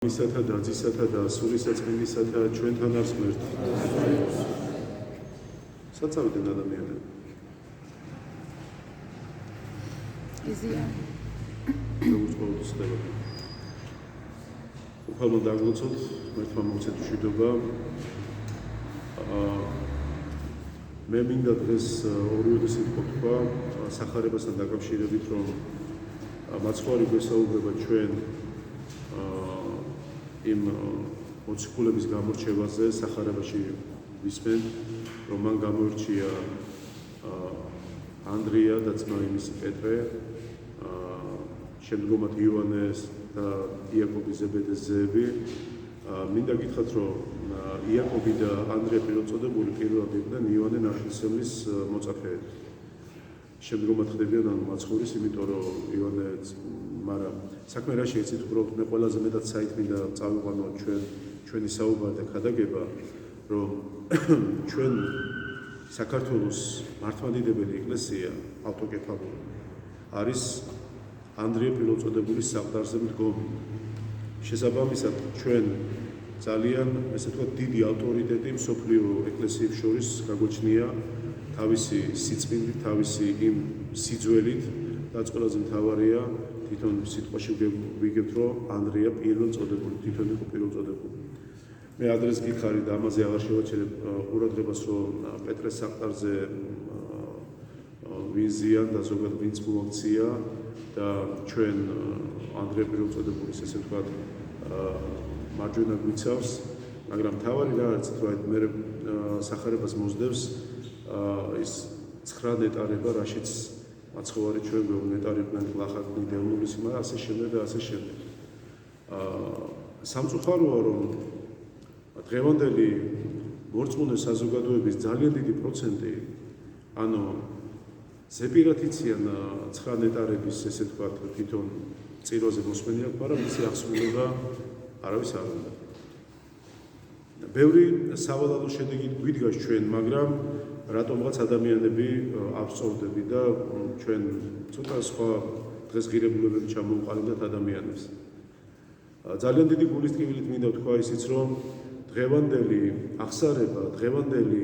მისათა და ძისათა და სულისაწმინდისათა ჩვენთან არს ღმერთი. საწავდნენ ადამიანები. იზია. როგორც ყოველთვის ხდება. უფალმა დაგლოცოთ, ღმერთმა მოგცეთ მშვიდობა. მე მინდა დღეს ორივე სიტყვა თქვა სახარებასთან დაკავშირებით, რომ მაცხვარი გვესაუბრება ჩვენ იმ მოციქულების გამორჩევაზე სახარებაში ვისმენთ, რომ მან გამოირჩია ანდრია და ძმა იმისი პეტრე, შემდგომად იოანეს და იაკობი ზებედეს ძეები. მინდა გითხრათ, რომ იაკობი და ანდრია პირველწოდებული პირველად იყვნენ იოანე ნათლისმცემლის მოწაფეები. შემდგომად ხდებიან მაცხურის, იმიტომ რომ იოანეც მაგრამ საქმე რა შეიცით, უბრალოდ მე ყველაზე მეტად საით მინდა წავიყვანო ჩვენი საუბარი და ქადაგება, რომ ჩვენ საქართველოს მართლმადიდებელი ეკლესია ავტოკეფალური არის ანდრია პირველწოდებულის საყდარზე მდგომი. შესაბამისად ჩვენ ძალიან ესე ვთქვათ დიდი ავტორიტეტი მსოფლიო ეკლესიებს შორის გაგვეჩნია თავისი სიწმინდით, თავისი იმ სიძველით, რაც ყველაზე მთავარია. თვითონ სიტყვაში ვიგებთ, რომ ანდრია პირველწოდებული, თვითონ იყო პირველწოდებული. მე ადრეს გითხარი და ამაზე აღარ შევაჩერებ ყურადღებას, რომ პეტრეს საყდარზე ვიზიან და ზოგადად ვინც მოაქცია და ჩვენ ანდრია პირველწოდებულის ესე ვთქვათ მარჯვენა გვიცავს, მაგრამ თავარი რა არის, რომ მე სახარებას მოსდევს ის 9 ნეტარება, რაშიც მაცხოვარი ჩვენ გვეუნეტარებდნენ ლახაკნი დევნულის, მაგრამ ასე შემდეგ და ასე შემდეგ. სამწუხაროა, რომ დღევანდელი მორწმუნე საზოგადოების ძალიან დიდი პროცენტი, ანუ ზეპირად იციან 9 ნეტარების ესე ვთქვათ თვითონ წირვაზე მოსმენი აქვს, მაგრამ მისი აღსრულება არავის არ უნდა. ბევრი სავალალო შედეგი გვიდგას ჩვენ, მაგრამ რატომღაც ადამიანები ავსწორდები და ჩვენ ცოტა სხვა დღესღირებულებები ჩამოვყალიბდათ ადამიანებს. ძალიან დიდი გულის ტკივილით მინდა ვთქვა ისიც, რომ დღევანდელი აღსარება, დღევანდელი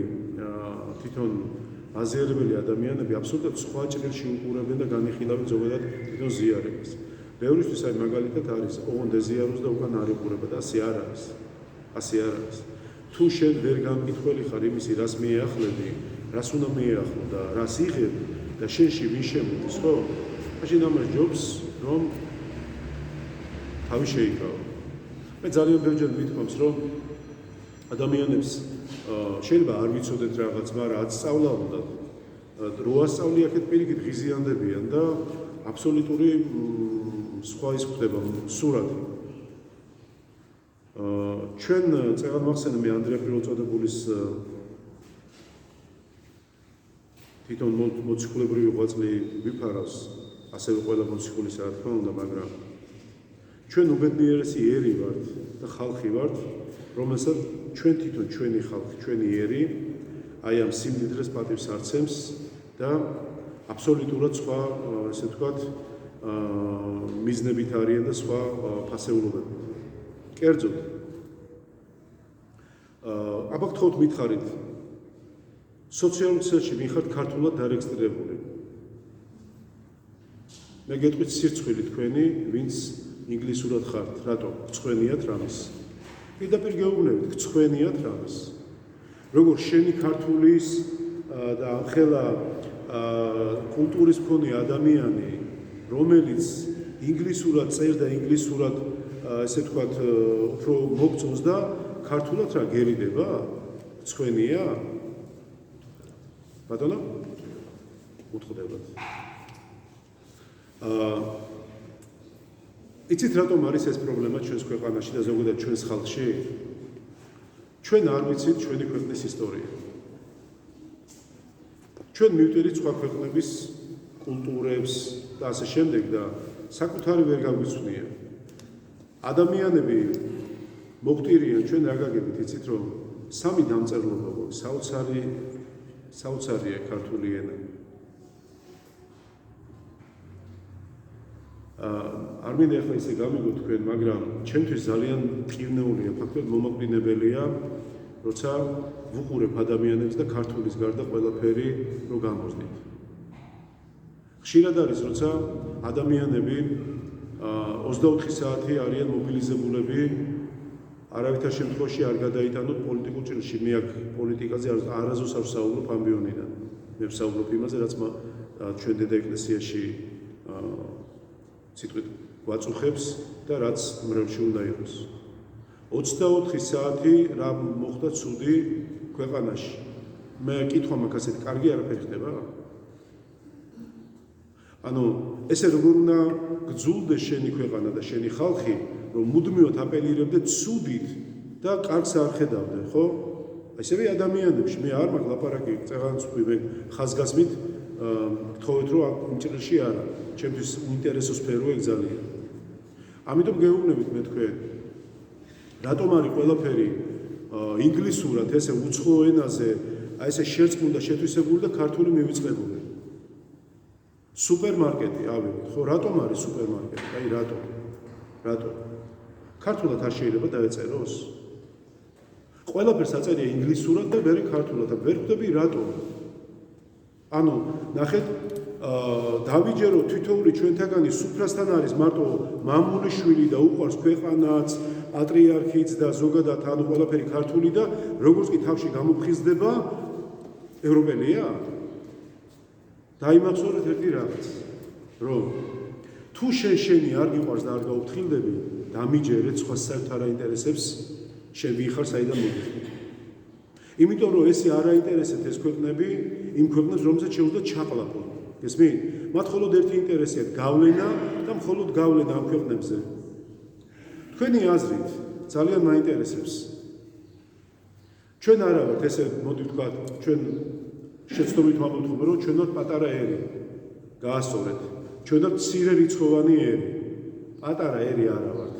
თვითონ აზიარებელი ადამიანები აბსოლუტურად სხვა ჭრილში უყურებენ და განიხილავენ ზოგადად თვითონ ზიარებას. ბევრისთვის აი მაგალითად არის ოღონდ ეზიაროს და უკან არ იყურება და ასე არ არის. ასე არ არის. თუ შენ ვერ გამკითხველი ხარ იმისი, რას მიეახლები, რას უნდა მიეახლო და რას იღებ და შენში ვინ შემოდის, ხო? მაშინ ამას ჯობს, რომ თავი შეიკავო. მე ძალიან ბევრჯერ მithქვამს, რომ ადამიანებს შეიძლება არ ვიცოდეთ რაღაც, მაგრამ 10 სწავლა უნდათ. 8 სწავლი აქეთ პირიქით ღიზიანდებიან და აბსოლუტური სხვა ის ხდება სურათი. ჩვენ წეგან მახსენე მე ანდრია პირველწოდებულის თვითონ მოციქულებრივი ღვაწლი ვიფარავს, ასევე ყველა მოციქულის რა თქმა უნდა, მაგრამ ჩვენ უბედნიერესი ერი ვართ და ხალხი ვართ, რომელსაც ჩვენ თვითონ ჩვენი ხალხი, ჩვენი ერი აი ამ სიმდიდრეს პატივს არცემს და აბსოლუტურად სხვა ესე ვთქვათ მიზნებით არიან და სხვა ფასეულობებით. კერძოდ აბა გთხოვთ მითხარით სოციალურ ქსელში ვინ ხართ ქართულად დარეგისტრირებული? მე გეტყვით სირცხვილი თქვენი, ვინც ინგლისურად ხართ, რატომ? გწვენიათ რამის? პირდაპირ გეუბნებით, გწვენიათ რამის. როგორ შენი ქართულის და ხელა კულტურის მქონე ადამიანი, რომელიც ინგლისურად წერს და ინგლისურად ესე ვთქვათ უფრო მოგწონს და ქართულად რა გერიდება? გწვენია? ბატონო? უთხრდებათ. იცით რატომ არის ეს პრობლემა ჩვენს ქვეყანაში და ზოგადად ჩვენს ხალხში? ჩვენ არ ვიცით ჩვენი ქვეყნის ისტორია. ჩვენ მივტირით სხვა ქვეყნების კულტურებს და ასე შემდეგ და საკუთარი ვერ გაგვიცნია. ადამიანები მოგტირიან ჩვენ რა გაგებით, იცით რომ 3 დამწერლობა გვაქვს, საოცარია ქართული ენა. არ მინდა ახლა ისე გამიგო თქვენ, მაგრამ ჩემთვის ძალიან მტკივნეულია, ფაქტობრივად მომაკვდინებელია, როცა ვუყურებ ადამიანებს და ქართულის გარდა ყველაფერი რო გამოსდით. ხშირად არის, როცა ადამიანები 24 საათი არიან მობილიზებულები, არავითარ შემთხვევაში არ გადაიტანოთ პოლიტიკურ ჭრილში. მე აქ პოლიტიკაზე არასდროს არ ვსაუბრობ ამბიონიდან. მე ვსაუბრობ იმაზე, რაც ჩვენ დედა ეკლესიაში სიტყვით გვაწუხებს და რაც მრევლში უნდა იყოს. 24 საათი რა მოხდა ცუდი ქვეყანაში. მე კითხვა მაქვს ასეთ კარგი არაფერი ხდება? ანუ ესე როგორ უნდა გძულდეს შენი ქვეყანა და შენი ხალხი, რომ მუდმივად აპელირებდე ცუდით და კარგს არ ხედავდე, ხო? ესევე ადამიანებში მე არ მაქვს ლაპარაკი, წეღანს ვთქვი, მე ხაზგასმით გთხოვეთ, რომ ამ ჭრილში არა. ჩემთვის უინტერესო სფეროა ეგ ძალიან. ამიტომ გეუბნებით მე თქვენ, რატომ არის ყველაფერი ინგლისურად, ესე უცხო ენაზე, აი ესე შერწყმული და შეთვისებული და ქართული მივიწყებული. სუპერმარკეტი, ავიღოთ, ხო, რატომ არის სუპერმარკეტი? აი რატომ? რატომ? ქართულად არ შეიძლება დაეწეროს? ყველაფერს აწერია ინგლისურად და ვერ ქართულად და ვერ ხვდები რატომ? ანუ ნახეთ, დავიჯერო თითოეული ჩვენთაგანი სუფრასთან არის მარტო მამულიშვილი და უყვარს ქვეყანაც, პატრიარქიც და ზოგადად ანუ ყველაფერი ქართული და როგორც კი თავში გამოფხიზდება ევროპელია? დაიმახსოვრეთ ერთი რაღაც, რომ თუ შენი არ გიყვარს და არ გაუფრთხილდები, დამიჯერეთ სხვა საერთოდ არ აინტერესებს შენ ვინ ხარ, საიდან მოგიხდი. იმიტომ რომ ესე არ აინტერესებს ეს ქვეყნები, იმ ქვეყნებს რომელსაც შეუძლია ჩაყლაპო. გესმით? მათ მხოლოდ ერთი ინტერესია გავლენა და მხოლოდ გავლენა ამ ქვეყნებზე. თქვენი აზრით ძალიან მაინტერესებს. ჩვენ არა ვართ ესე მოდი ვთქვათ, ჩვენ შეცდომით ვამბობთ, რომ ჩვენ ვართ პატარა ერი. გაასწორეთ. ჩვენ ვართ მცირე რიცხოვანი ერი. პატარა ერი არა ვართ.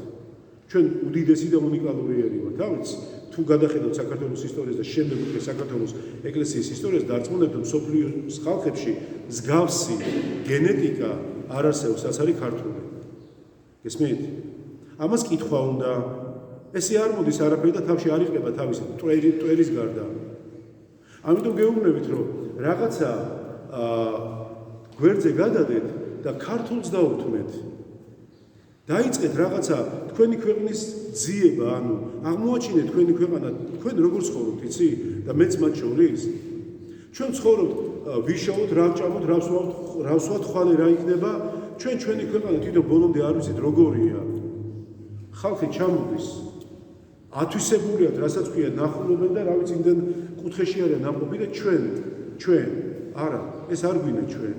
ჩვენ უდიდესი და უნიკალური ერი ვართ. თავის თუ გადახედავთ საქართველოს ისტორიას და შემდეგ უკვე საქართველოს ეკლესიის ისტორიას დარწმუნებთ, რომ მსოფლიოს ხალხებში მსგავსი გენეტიკა არ არსებობს, რაც არის ქართული. გესმით? ამას კითხვა უნდა. ესე არ მოდის არაფერი და თავში არ იყება თავისი ტვერის გარდა. ამიტომ გეუბნებით, რომ რაღაცა გვერდზე გადადეთ და ქართულს დაუთმეთ. დაიწყეთ რაღაცა თქვენი ქვეყნის ძიება, ანუ აღმოაჩინეთ თქვენი ქვეყანა, თქვენ როგორ ცხოვრობთ, იცი? და მეც მათ შორის. ჩვენ ცხოვრობთ, ვიშოვოთ, რა ვჭამოთ, რა ვსვათ, ხვალე რა იქნება, ჩვენი ქვეყანა თვითონ ბოლომდე არ ვიცით როგორია. ხალხი ჩამოდის. ათვისებულია, რასაც ქვია, ნახულობენ და რა ვიცი, იმდენ კუთხეში არიან ნამყოფი და ჩვენ, არა, ეს არ გვინდა ჩვენ.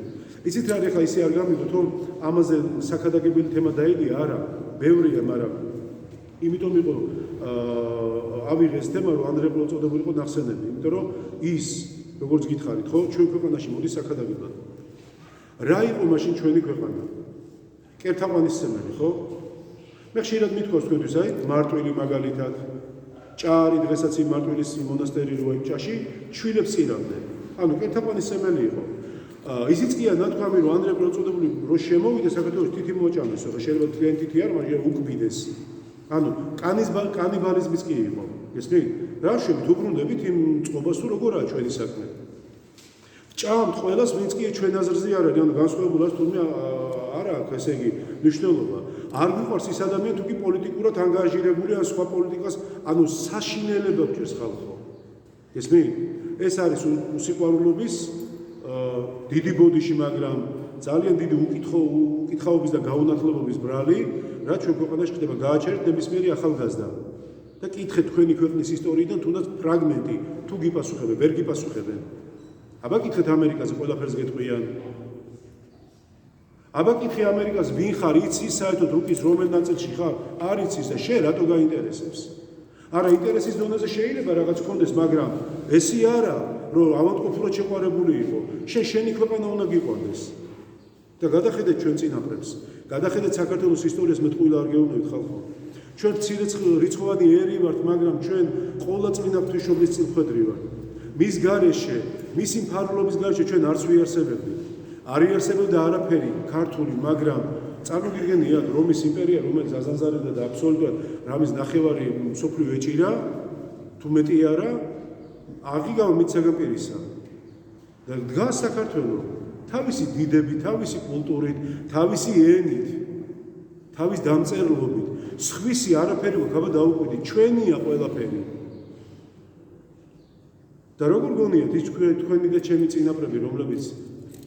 იცით რა, ახლა ისე არ გამიგოთ, რომ ამაზე საქადაგებელი თემა დაილია, არა, ბევრია, მაგრამ იმიტომ იყო ავიღეს თემა, რომ ანდრეპლო წოდებული იყო ნახსენები, იმიტომ რომ ის, როგორც გითხარით, ხო, ჩვენ ქვეყანაში მოდის საქადაგებლად. რა იყო მაშინ ჩვენი ქვეყანა? კერთაყვანისმცემელი, ხო? მე ხშირად მithქვას თქვენთვის, აი, მარტვილი მაგალითად, ჭარი დღესაც იმ მარტვილის მონასტერი როა იმ ჭაში, შვილებს ირამდნენ. ანუ კერთაყვანისმცემელი იყო. ისიც კი არ ნათქვამი, რომ ანდრეპლო წოდებული რო შემოვიდა საქართველოს თითი მოჭამეს, ხო, შეიძლება თქვენ თითი არ, მაგრამ უკბიდეს. ანუ კანიბალიზმიც კი იყო. გესმით? რა შევით უბრუნდებით იმ წყობას, თუ როგორაა ჩვენი საქმე. ვჭამთ ყველას, ვინც კი ჩვენ აზრზე არ არის, ანუ განსხვავებულას თურმე არა აქვს, ესე იგი, მნიშვნელობა. არ მიყვარს ის ადამიანი, თუ კი პოლიტიკურად ანგაჟირებული ან სხვა პოლიტიკას, ანუ საშინელება გვჭირს ხალხო. გესმით? ეს არის უსიყვარულობის დიდი ბოდიში, მაგრამ ძალიან დიდი უკითხაობის და გაუნათლებლობის ბრალი, რაც ჩვენ ქვეყანაში ხდება. გააჩერეთ ნებისმიერი ახალგაზრდა და კითხეთ თქვენი ქვეყნის ისტორიიდან თუნდაც ფრაგმენტი, თუ გიპასუხებენ, ვერ გიპასუხებენ. აბა კითხეთ ამერიკაზე, ყველაფერს გეტყვიან. აბა კითხე ამერიკას, ვინ ხარ, იცის საერთოდ რუკის რომელ ნაწილში ხარ? არ იცის და შენ რატო გაინტერესებს? არა, ინტერესის დონეზე შეიძლება რაღაც გქონდეს, მაგრამ ესი არა, რომ ავადმყოფურად შეყვარებული იყო. შენი ქვეყანა უნდა გიყვარდეს. და გადახედეთ ჩვენ წინაპრებს. გადახედეთ საქართველოს ისტორიას, მე ტყუილა არ გეუბნებით ხალხო. ჩვენ მცირე რიცხოვანი ერი ვართ, მაგრამ ჩვენ ყოვლადწლინა ღვთისმშობლის წინხვედრი ვართ. მის გარეშე, მისი მფარველობის გარეშე ჩვენ არც ვიარსებებდით. არ იარსებებდა არაფერი ქართული, მაგრამ წარმოგიდგენიათ რომის იმპერია, რომელიც აზანზარებდა და აბსოლუტურად რამის ნახევარი მსოფლიო ეჭირა, თუ მეტი არა, აღიგავა მით საგანპირისა. და დგას საქართველო თავისი დიდებით, თავისი კულტურით, თავისი ენით, თავის დამწერლობით, სხვისი არაფერი გქაბა დაუკვირდით, ჩვენია ყველაფერი. და როგორ გონიათ ის თქვენი და ჩემი წინაპრები, რომლებიც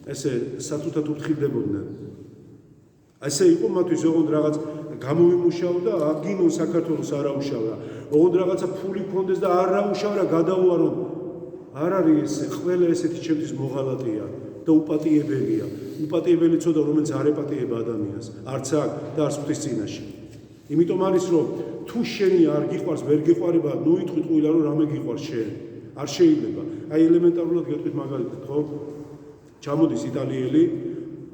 ესე სათუთად უთხრდებოდნენ. ასე იყო მათთვის, ოღონდ რაღაც გამოვიმუშავდა, აგინონ საქართველოს არაუშავრა. ოღონდ რაღაცა ფული ქონდეს და არაუშავრა გადაუარონ. არ არის ესე, ყველა ესეთი ჩემთვის მოღალატეა და უპატიებელია. უპატიებელი ცოდა, რომელიც არ ეპატიება ადამიანს, არც აქ და არც ღვთის წინაშე. იმიტომ არის, რომ თუ შენი არ გიყვარს, ვერ გიყვარება, ნუ იტყვი ყვილა, რომ რამე გიყვარს შენ. არ შეიძლება. აი ელემენტარულად გეტყვით მაგალითად, ხო? ჩამოდის იტალიელი,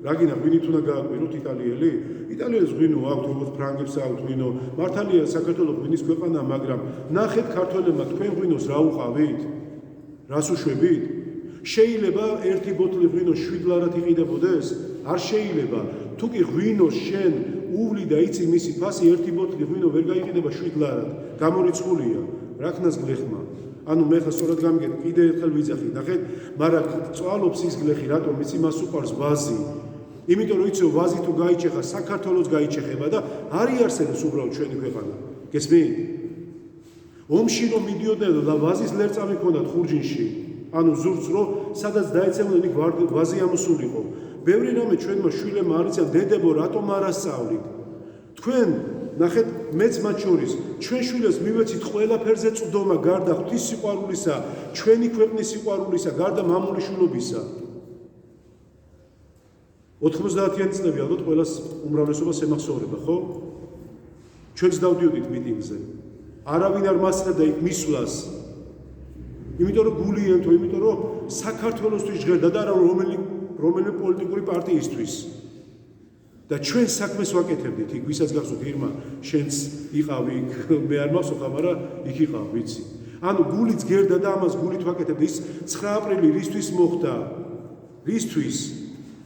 რა გინდა ღვინით უნდა გააკვიროთ იტალიელი? იტალიელს ღვინო აქვთ, როგორც ფრანგებს აქვთ ღვინო. მართალია საქართველოს ღვინის ქვეყანაა, მაგრამ ნახეთ ქართველებმა თქვენ ღვინოს რა უყავით? რას უშვებით? შეიძლება ერთი ბოთლი ღვინო 7 ლარად იყიდებოდეს? არ შეიძლება. თუ კი ღვინოს შენ უვლი და იცი მისი ფასი, ერთი ბოთლი ღვინო ვერ გაიყიდება 7 ლარად. გამორიცხულია. რა ქნას გლეხმა? ანუ მე ხა სწორად გამიგეთ, კიდე ერთხელ ვიძახი, ნახეთ, მაგრამ წვალობს ის გლეხი, რატომ იცი მას უყარს ვაზი. იმიტომ რომ იცი ვაზი თუ გაიჩეხა, საქართველოს გაიჩეხება და არ იარსებებს უბრალოდ ჩვენი ქვეყანა. გესმით? ომში რომ მიდიოდნენ და ვაზის ლერწამი ჰქონდათ ხურჯინში, ანუ ზურგს რომ სადაც დაეცემდნენ იქ ვაზი ამოსულიყო. ბევრი რამე ჩვენმა შვილებმა არ იციან, დედებო რატომ არ ასწავლით? თქვენ ნახეთ, მეც მათ შორის ჩვენ შვილებს მივეცით ყველაფერზე წვდომა გარდა ღვთის სიყვარულისა, ჩვენი ქვეყნის სიყვარულისა, გარდა მამულიშვილობისა. 90-იანი წლები ალბათ ყველას უმრავლესობას ემახსოვრება, ხო? ჩვენც დავდიოდით მიტინგზე. არავინ არ მასწრებდა იქ მისვლას. იმიტომ რომ გულიენთო, იმიტომ რომ საქართველოსთვის ჟღერდა და არა რომელი პოლიტიკური პარტიისთვის. და ჩვენ საქმეს ვაკეთებდით იქ, ვისაც გახსოვთ ირმა, შენც იყავი იქ, მე არ მახსოვს, მაგრამ იქ იყავ, ვიცი. ანუ გულიც გერდა და ამას გულით ვაკეთებდი. ის 9 აპრილი რისთვის მოხდა? რისთვის?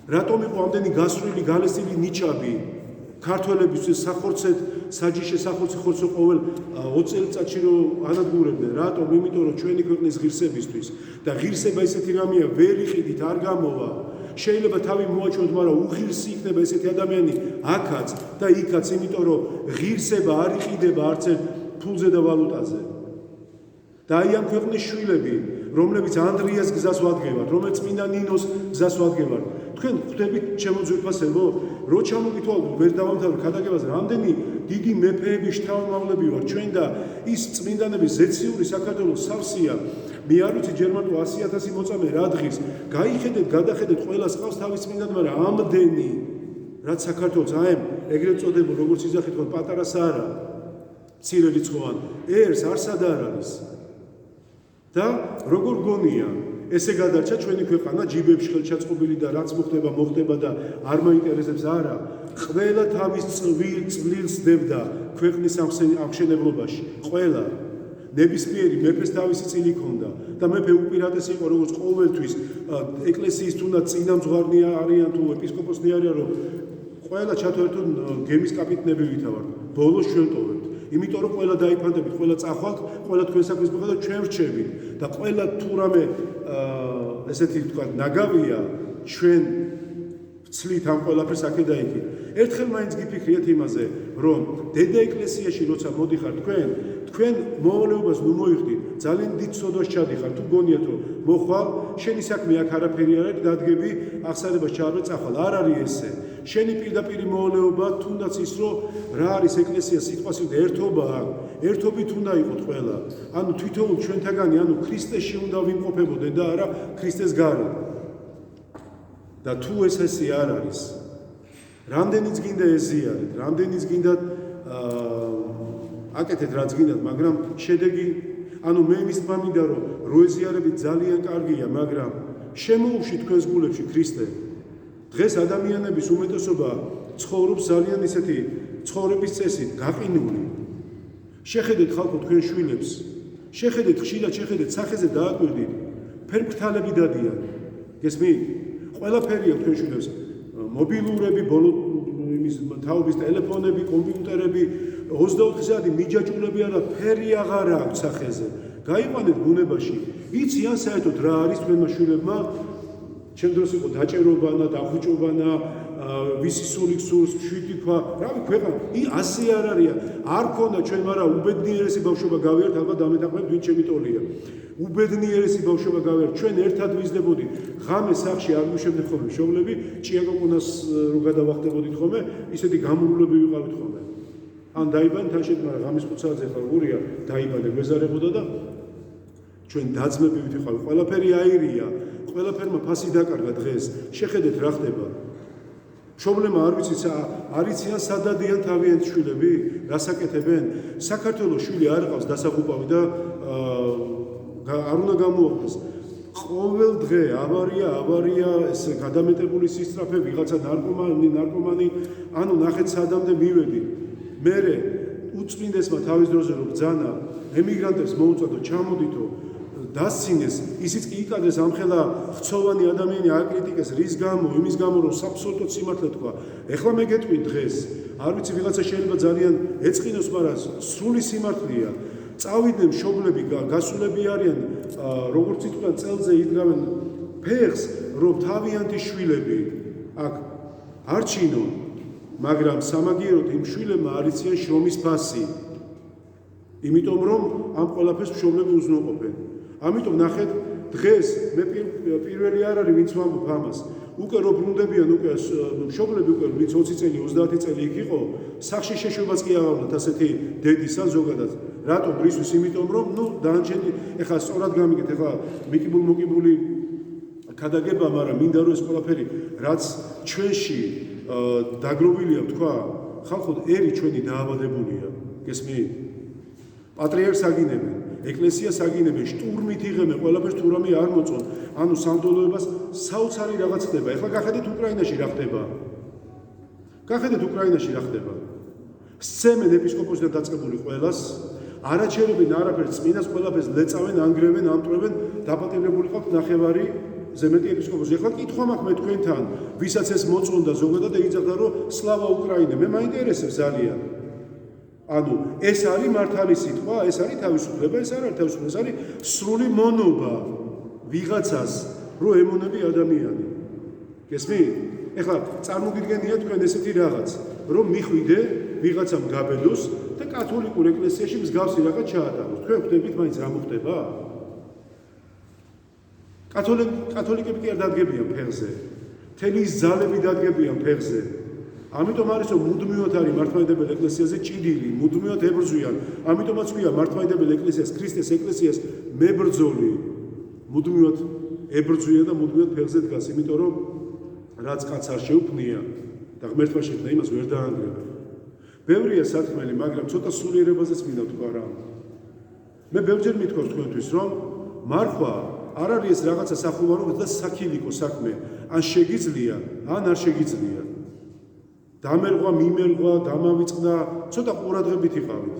რატომ იყო ამდენი გასწრული, გალესილი ნიჩაბი? ქართველებისთვის სახორცეთ, საჯიში სახორცე ხორცე ყოველ 20 წელიწადში რომ ანადგურებდნენ. რატომ? იმიტომ რომ ჩვენი ქვეყნის ღირსებისთვის. და ღირსება ისეთი რამეა, ვერ იყიდით, არ გამოვა. შეიძლება თავი მოაჩვენოთ, მაგრამ უღირსი იქნება ესეთი ადამიანი აქაც და იქაც, იმიტომ რომ ღირსება არ იყიდება არც ერთ ფულზე და ვალუტაზე. და აი ამ ქვეყნის შვილები, რომლებიც ანდრიას გზას ვადგევათ, რომელიც წმინდა ნინოს გზას ვადგევათ, თქვენ ხვდებით ჩემო ძვირფასებო, რო ჩამოგითვალოთ, ვერ დავამთავრებ ქადაგებას, რამდენი დიდი მეფეები, შთამომავლები ვარ ჩვენ და ის წმინდანების ზეციური საქართველოს სავსეა. მე არ ვიცი ჯერმანულ 100,000 მოწამე რა დღის. გაიხედეთ, გადახედეთ, ყველას ყავს თავის წმინდანი, მაგრამ ამდენი, რაც საქართველოს აემ ეგრეთ წოდებულ, როგორც იძახით, ხო პატარა საარა, მცირე რიცხოვან, ერს არსად არ არის. და როგორ გონია, ესე გადარჩა ჩვენი ქვეყანა ჯიბებში ხელჩაწყობილი და რაც მოხდება და არ მაინტერესებს არა. ყველა თავის წვლილს დებდა ქვეყნის ამხსენებლობაში. ყველა ნებისმიერი მეფეს თავისი წილი ჰქონდა და მეფე უპირატესი იყო როგორც ყოველთვის ეკლესიის თუნდაც წინამძღვარნი არიან თუ ეპისკოპოსნი არიან, რომ ყველა ჩათვალეთო გემის კაპიტნები ვითავართ. ბოლოს ჩვენ ტოვებთ. იმიტომ რომ ყველა დაიფანტებით, ყველა წახვალთ, ყველა თქვენ საქმეს მოხდა და ჩვენ რჩებით და ყველა თუ რამე ესეთი თქვა ნაგავია ჩვენ ვცლით ამ ყველაფერს აქე და იქით. ერთხელ მაინც გიფიქრიეთ იმაზე, რომ დედა ეკლესიაში როცა მოდიხარ თქვენ მოვალეობას ნუ მოიხდით, ძალიან დიდ სოდას ჩადიხარ, თუ გონიათ რომ მოხვალ, შენი საქმე აქ არაფერი არ არის, დადგები, აღსარებას ჩააბე წახვალ. არ არის ესე. შენი პირდაპირი მოვალეობა თუნდაც ის რომ რა არის ეკლესია სიტყვასით ერთობაა, ერთობით უნდა იყოთ ყველა. ანუ თვითონ ჩვენთაგანი, ანუ ქრისტეში უნდა ვიმყოფებოდეთ და არა ქრისტეს გარეთ. და თუ ესე არ არის, რამდენიც გინდა ეზიარეთ, რამდენიც გინდა აკეთეთ რაც გინდათ, მაგრამ შედეგი, ანუ მე იმის მინდა რომ როეზიარებით ძალიან კარგია, მაგრამ შემოუშვი თქვენს გულებში ქრისტე. დღეს ადამიანების უმეტესობა ცხოვრობს ძალიან ისეთი ცხოვრების წესით, გაყინული. შეხედეთ ხალხო თქვენ შვილებს, შეხედეთ ხშირად, შეხედეთ სახეზე დააკვირდით, ფერმფრთალები დადიან. გესმით? ყველაფერია თქვენ შვილებს, მობილურები, ბოლო იმის თაობის ტელეფონები, კომპიუტერები, 24 საათი მიჯაჭვულები არა, ფერი აღარ აქვს სახეზე. გაიყვანეთ ბუნებაში. იციან საერთოდ რა არის თქვენმა შვილებმა? ჩემ დროს იყო დაჭერობანა, დახუჭობანა, ვისი სული სულს შვიდი ქვა, რავი ქვეყანა, ასე არ არია. არ ქონდა ჩვენ, მაგრამ უბედნიერესი ბავშვობა გავიართ, ალბათ დამეთანხმებით, ვინ ჩემი ტოლია. უბედნიერესი ბავშვობა გავიართ, ჩვენ ერთად ვიზდებოდით. ღამე სახლში არ ვიშვებდით ხოლმე მშობლები, ჭიაკოკუნას რო გადავახტებოდით ხოლმე, ისეთი გამურვლები ვიყავით ხოლმე. ან დაიბანეთ თან შედ, მაგრამ ღამის 5 საათზე ხარ გურია, დაიბანე გვეზარებოდა და ჩვენ დაძმებივით ვიყავით. ყველაფერი აირია, ყველაფერმა ფასი დაკარგა დღეს. შეხედეთ რა ხდება. მშობლებმა არ ვიცით, არ იციან სადადიან თავიანთ შვილები, რასაკეთებენ. საქართველოს შვილი არ ყავს დასაღუპავი და არ უნდა გამოაქვს. ყოველ დღე ავარია, ეს გადამეტებული სისწრაფე, ვიღაცა ნარკომანი, ანუ ნახეთ სადამდე მივედი. მერე უწმინდესმა თავის დროზე რომ ბრძანა ემიგრანტებს მოუწოდო, ჩამოდითო, დასცინეს, ისიც კი იკადრეს ამხელა ხცოვანი ადამიანი აკრიტიკეს რის გამო, იმის გამო რომ აბსოლუტურად სიმართლე თქვა. ეხლა მე გეტყვი დღეს, არ ვიცი ვიღაცა შეიძლება ძალიან ეწყინოს, მაგრამ სრული სიმართლეა. წავიდნენ მშობლები, გასულები არიან, როგორც იტყვიან, წელზე იდგავენ ფეხს, რომ თავიანთი შვილები აქ არჩინონ, მაგრამ სამაგიეროდ იმ შვილებმა არ იციან შრომის ფასი. იმიტომ რომ ამ ყველაფერს მშობლები უზრუნველყოფენ. ამიტომ ნახეთ, დღეს მე პირველი არ არის, ვინც ვამბობ ამას. უკვე რო ბრუნდებიან, უკვე მშობლები უკვე ვინც 20 წელი, 30 წელი იქ იყო, სახლში შეშვებაც კი აღავლათ ასეთი დედისა ზოგადად. რატომ რისთვის? იმიტომ რომ დაანჩენი, ეხლა სწორად გამიგეთ, ეხლა მიკიბულ-მოკიბული ქადაგება, მაგრამ მინდა რომ ეს ყველაფერი რაც ჩვენში დაგროვილია, თქვა, ხალხო, ერი ჩვენი დაავადებულია. გესმით? პატრიარქს აგინებენ, ეკლესიას აგინებენ, შტურმით იღებენ, ყველაფერს თუ რამე არ მოწონ. ანუ სამდელოებას საოცარი რაღაც ხდება. ეხლა გახედეთ უკრაინაში რა ხდება. გახედეთ უკრაინაში რა ხდება. სცემენ ეპისკოპოსი და დაწყებული ყველას, არაჩერებენ არაფერს წმინდას, ყველაფერს ლეწავენ, ანგრევენ, ამტვრევენ, დაპატიმრებული ყავთ ნახევარი ზემეთი ეპისკოპოსი. ეხლა კითხვა მაქვს მე თქვენთან, ვისაც ეს მოწონდა ზოგადად და იცავდა რომ სლავა უკრაინა. მე მაინტერესებს ძალიან. ანუ ეს არის მართალი სიტყვა, ეს არის თავისუფლება, ეს არ არის თავისუფლება, ეს არის სრული მონობა ვიღაცას, რომ ემონები ადამიანი. გესმით? ეხლა წარმოგიდგენია თქვენ ესეთი რაღაც, რომ მიხვიდე ვიღაცამ გაბედოს და კათოლიკურ ეკლესიაში მსგავსი რაღაც ჩაატაროს. თქვენ ხვდებით მაინც რა მოხდება? კათოლიკები კი არ დადგებიან ფეხზე. მთელი ის ძალები დადგებიან ფეხზე. ამიტომ არის რომ მუდმივად არის მართლმადიდებელ ეკლესიაზე ჭიდილი, მუდმივად ებრძვიან. ამიტომაც ქვია მართლმადიდებელ ეკლესიას, ქრისტეს ეკლესიას მებრძოლი. მუდმივად ებრძვიან და მუდმივად ფეხზე დგას, იმიტომ რომ რაც კაც არ შეუქმნია და ღმერთმა შექმნა, იმას ვერ დაანგრევენ. ბევრია საქმელი, მაგრამ ცოტა სულიერებაზეც მინდა თქვა რა. მე ბევრჯერ მithქვავს თქვენთვის, რომ მარხვა არ არის ეს რაღაცა სახუვარო და საქილიკო საქმე. ან შეგიძლია, ან არ შეგიძლია. დამერღვა, მიმერღვა, დამავიწყდა, ცოტა ყურადღებით იყავით.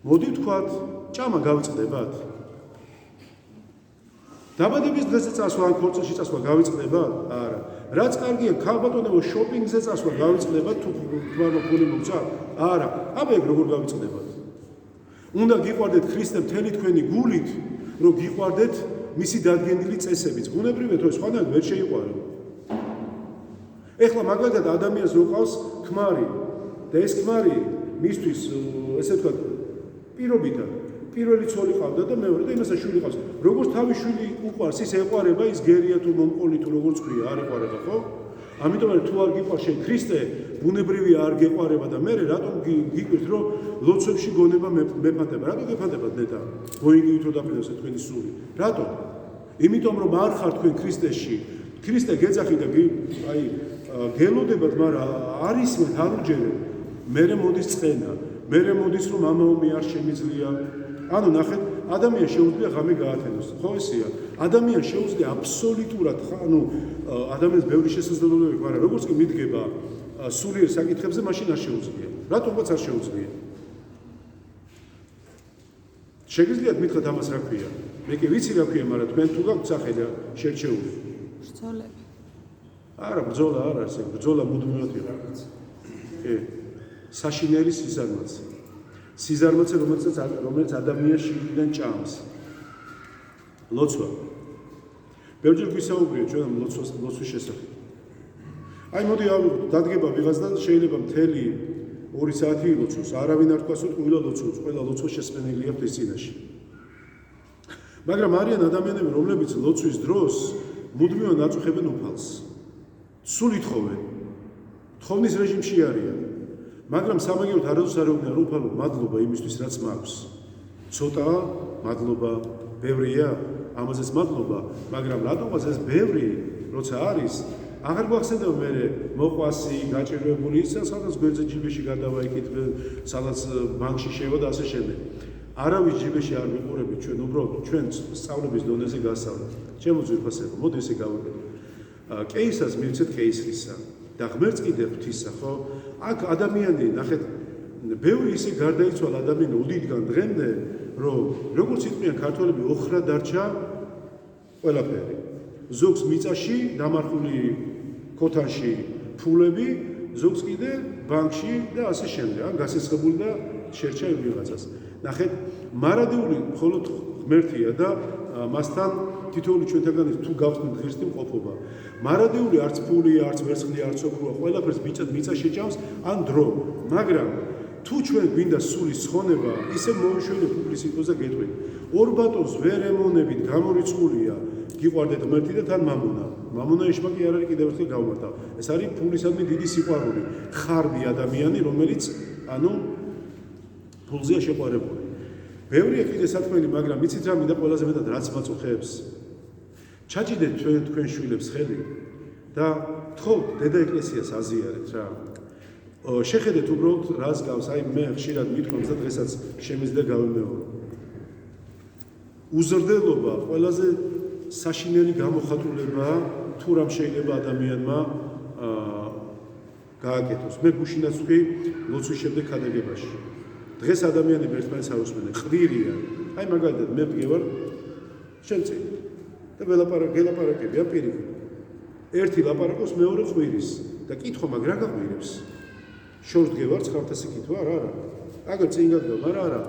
მოდი ვთქვათ, ჭამა გავიწყდებათ. დაბადების დღეზე წასვლა, ან ქორწილში წასვლა გავიწყდებათ? არა. რაც კარგია, ქალბატონებო შოპინგზე წასვლა გავიწყდებათ, თუ ფული მოგცა? არა. აბა ეგ როგორ გავიწყდებათ? უნდა გიყვარდეთ ქრისტე მთელი თქვენი გულით, რომ გიყვარდეთ მისი დადგენილი წესებიც. ბუნებრივია, თუ სხვანაირად ვერ შეიყვარო. ეხლა მაგალითად ადამიანს რო ყავს ქმარი და ეს ქმარი მისთვის ესე ვთქვათ პირობითად პირველი ცოლი ყავდა და მეორე და იმასაც შვილი ყავს. როგორც თავი შვილი უყვარს, ის ეყვარება, ის გერია თუ მომყოლი თუ როგორც ქვია, არ ეყვარება, ხო? ამიტომ თუ არ გიყვარს შენ ქრისტე, ბუნებრივია არ გეყვარება და მე რატომ გიკვირთ რომ ლოცვებში გონება მეფანტება? რატომ გეფანტებათ ნეტა? გოიგივით რომ დაფინოს თქვენი სული. რატომ? იმიტომ რომ არ ხარ თქვენ ქრისტეში. ქრისტე გეძახი და აი გელოდებათ, მაგრამ არის არ უჯერე. მერე მოდის წყენა, მერე მოდის რომ ამაომი არ შემიძლია. ანუ ნახეთ, ადამიანს შეუძლია ღამე გაათენოს. ხო ესეა? ადამიანს შეუძლია აბსოლუტურად, ანუ ადამიანს ბევრი შესაძლებლობები, მაგრამ როგორც კი მიდგება სულიერ საკითხებზე, მაშინ არ შეუძლია. რატომაც არ შეუძლია? შეგიძლიათ მითხრათ ამას რა ქვია? მე კი ვიცი რა ქვია, მაგრამ თქვენ თუ გაქვთ სახე და შერჩეული. ბრძოლები. არა, ბრძოლა არ არის, ბრძოლა მუდმივად იყო. კი. საშინელი სიზარმაცე. სიზარმაცე, რომელიც ადამიანს შიგნიდან ჭამს. ლოცვა. ბევრჯერ გვისაუბრია ჩვენ ლოცვის შესახებ. აი მოდი დადგება ვიღაც და შეიძლება მთელი 2 საათი ილოცოს, არავინ არ თქვას რომ ყველა ლოცვობს, ყველა ლოცვა შესმენელია ღვთის წინაშე. მაგრამ არიან ადამიანები, რომლებიც ლოცვის დროს მუდმივად აწუხებენ უფალს. სულ ითხოვენ. თხოვნის რეჟიმში არიან. მაგრამ სამაგიეროდ არასდროს არ ეუბნიან რომ უფალო, მადლობა იმისთვის, რაც მაქვს. ცოტაა, მადლობა, ბევრია, ამაზეც მადლობა, მაგრამ რატომაც ეს ბევრი, როცა არის, აღარ გვახსენდება მე მოყვასი, გაჭირვებული ის, სადაც გვერდზე ჯიბეში გადავაიკითხე, სადაც ბანკში შევა და ასე შემდეგ. არავის ჯიბეში არ ვიყურებით ჩვენ უბრალოდ ჩვენ სწავლების დონეზე გასავლთ. ჩემო ძვირფასებო, მოდი ესე გავაკეთოთ. კეისას მივცეთ კეისრისა და ღმერთს კიდე ღვთისა, ხო? აქ ადამიანი, ნახეთ, ბევრი ისე გარდაიცვალა ადამიანი უდიდგან დღემდე, რომ როგორც იყვნენ ქართველები ოხრა დარჩა ყველაფერი. ზოგს მიწაში დამარხული ქოთანში ფულები, ზოგს კიდე ბანკში და ასე შემდეგ. ან გასესხებული და შერჩა ვიღაცას. ნახეთ, მარადიული მხოლოდ ღმერთია და მასთან თითოეული ჩვენთაგანი თუ გავხსნით ღირსი მყოფობა. მარადიული არც ფული, არც ვერცხლი, არც ოქროა, ყველაფერს მიწა შეჭამს ან დრო. მაგრამ თუ ჩვენ გვინდა სული სხონება, ისე მოვიშვენე პუბლიციტოს და გეტყვით. ორ ბატონს ვერ ემონებით, გამორიცხულია, გიყვარდეთ ღმერთი და თან მამონა. მამონა ეშმაკი არ არის კიდევ ერთხელ გავმართავ. ეს არის ფულისადმი დიდი სიყვარული. ხარბი ადამიანი, რომელიც ფულზეა შეყვარებული. ბევრია კიდე სათქმელი, მაგრამ მიცით რა მინდა ყველაზე მეტად რაც მაწუხებს. ჩაჭიდეთ თქვენ შვილებს ხელი და თხოვთ დედა ეკლესიას აზიარეთ რა. შეხედეთ უბრალოდ რას გავს, აი მე ხშირად მithქვამს და დღესაც შემიძლია გავიმეორო. უზრდელობა ყველაზე საშინელი გამოხატულებაა თუ რამ შეიძლება ადამიანმა გააკეთოს. მე გუშინაც ვთქვი ლოცვის შემდეგ ქადაგებაში. დღეს ადამიანები ერთმანეთს არ უსმენენ, ყდირია. აი მაგალითად მე ვდგევარ შენ წინ და გელაპარაკებია პირიქით. ერთი ლაპარაკობს, მეორე ყვირის და კითხვა მაგ რა გაყვირებს? შორს დგევარ ცხავთასიკითვა რა არა. აგერ წინ გადგა, მაგრამ არა.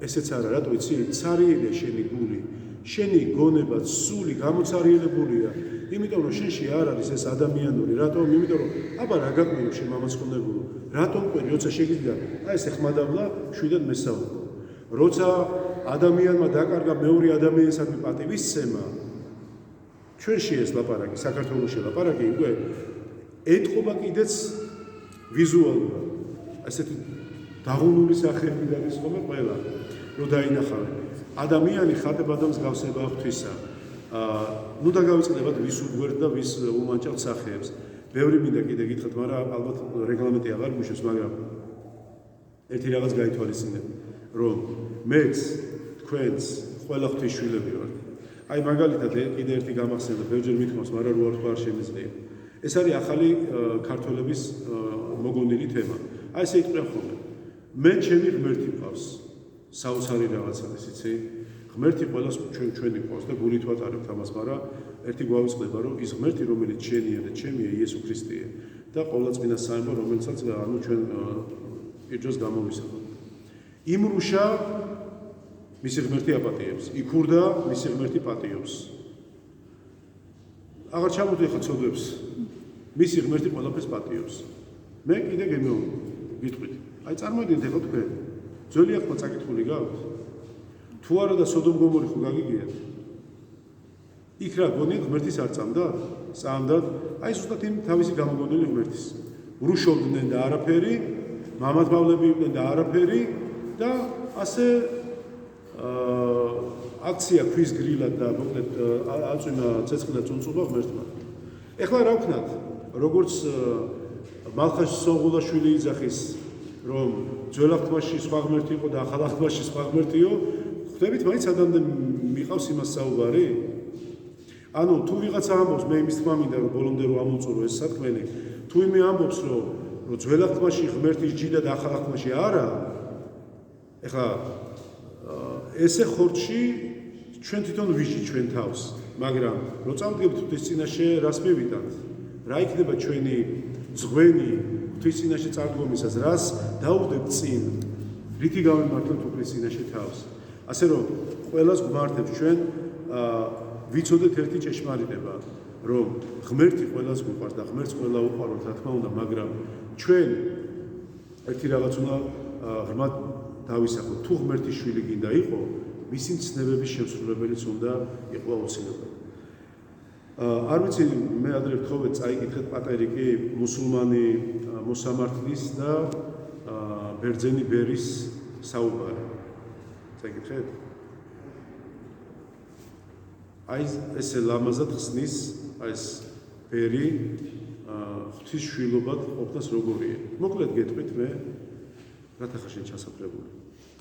ესეც არა, რატო იცი? ცარიელია შენი გული. შენი გონება, სული გამოცარიელებულია. იმიტომ რომ შენში არ არის ეს ადამიანური, რატომ? იმიტომ რომ აბა რა გაყვირებს შენ მამაცქონებულო? რატომ ყვირი, როცა შეგიძლია, აი ეს ეხმადავლა 7-დან მესაუბრა. როცა ადამიანმა დაკარგა მეორე ადამიანისადმი პატივისცემა, ჩვენში ეს ლაპარაკი, საქართველოში ლაპარაკი, უკვე ეტყობა კიდეც ვიზუალურად. ასეთი დაღუნული სახეები არის ხოლმე ყველა, რომ დაინახავენ. ადამიანი ხატებ ადამიანს გავსება ღვთისა. ნუ დაგავიწყდებათ ვის უგვერდ და ვის უმანჭავთ სახეებს. ბევრი მინდა კიდე გითხრათ, მაგრამ ალბათ რეგლამენტი აღარ გუშვებს, მაგრამ ერთი რაღაც გაითვალისწინეთ, რომ მეც, თქვენც, ყველა ღვთისშვილები ვართ. აი მაგალითად კიდე ერთი გამახსენდა, ბევრჯერ მithქვამს, მაგრამ რო არ თქვა არ შემიძლია. ეს არის ახალი ქართველების მოგონილი თემა. აი ესე იტყვიან ხოლმე. მე ჩემი ღმერთი მყავს. საოცარი რაღაცა ის იცი? ღმერთი ყველას ჩვენი ყავს და გულით ვატარებთ ამას, მაგრამ ერთი გვავიწყდება, რომ ის ღმერთი, რომელიც შენია და ჩემია, იესო ქრისტეა და ყოვლადწმინდა საერთო, რომელსაც ჩვენ პირჯოს გამოვისახავთ. იმრუშა მისი ღმერთი აპატიებს, იქურდა მისი ღმერთი პატიობს. აღარ ჩამოვდე ხა ცოდვებს. მისი ღმერთი ყველაფერს პატიობს. მე კიდე გიტყვით. აი წარმოიდგინეთ ახლა თქვენ. ძველი ახლა წაკითხული გაქვთ? თუ არა და სოდომ გომორი ხო გაგიგიათ? იქ რა გონიათ ღმერთის არ წამდათ? წამდათ. აი ზუსტად იმ თავისი გამოგონილი ღმერთის. ვრუშობდნენ და არაფერი, მამათმავლები იყვნენ და არაფერი და ასე აქცია ქვის გრილად და მოკლედ აწვინა ცეცხლი და წუნწუба ღმერთმა. ეხლა რა ვქნათ? როგორც მალხაშ სონღულაშვილი იძახის, რომ ძველ აღთქმაში სხვა ღმერთი იყო და ახალ აღთქმაში სხვა ღმერთიო, ხვდებით მაინც ადამიანთან მიყავს იმას საუბარი? ანუ თუ ვიღაცა ამბობს, მე იმის თქმა მინდა რომ ბოლომდე რომ ამოვწურო ეს სათქმელი, თუ იმე ამბობს რომ ძველ აღთქმაში ღმერთის ჯიდა და ახალ აღთქმაში არა, ეხლა ესე ხორცში ჩვენ თვითონ ვიჟი ჩვენ თავს, მაგრამ რო წავდგებთ ღვთის წინაშე, რას მივიტანთ? რა იქნება ჩვენი ძღვენი ღვთის წინაშე წარდგომისას რას დაუხდებთ წინ? რითი გავიმართლებთ უფლის წინაშე თავს? ასე რომ ყველას გვმართებს ჩვენ ვიცოდეთ ერთი ჭეშმარიტება, რომ ღმერთი ყველას გვიყვარს და ღმერთს ყველა უყვაროთ, რა თქმა უნდა, მაგრამ ჩვენ ერთი რაღაც უნდა ღრმად დავისახოთ. თუ ღმერთის შვილი გინდა იყო, მისი მცნებების შემსრულებელიც უნდა იყო აუცილებლად. არ ვიცი, მე ადრე ვთხოვეთ წაიკითხეთ პატერიკი მუსულმანი მოსამართლის და ბერძენი ბერის საუბარი. წაიკითხეთ? აი ესე ლამაზად ხსნის ეს ბერი ღვთის შვილობად ყოფნას როგორია. მოკლედ გეტყვით მე, რათა ხარ შენ ჩასაფრებული.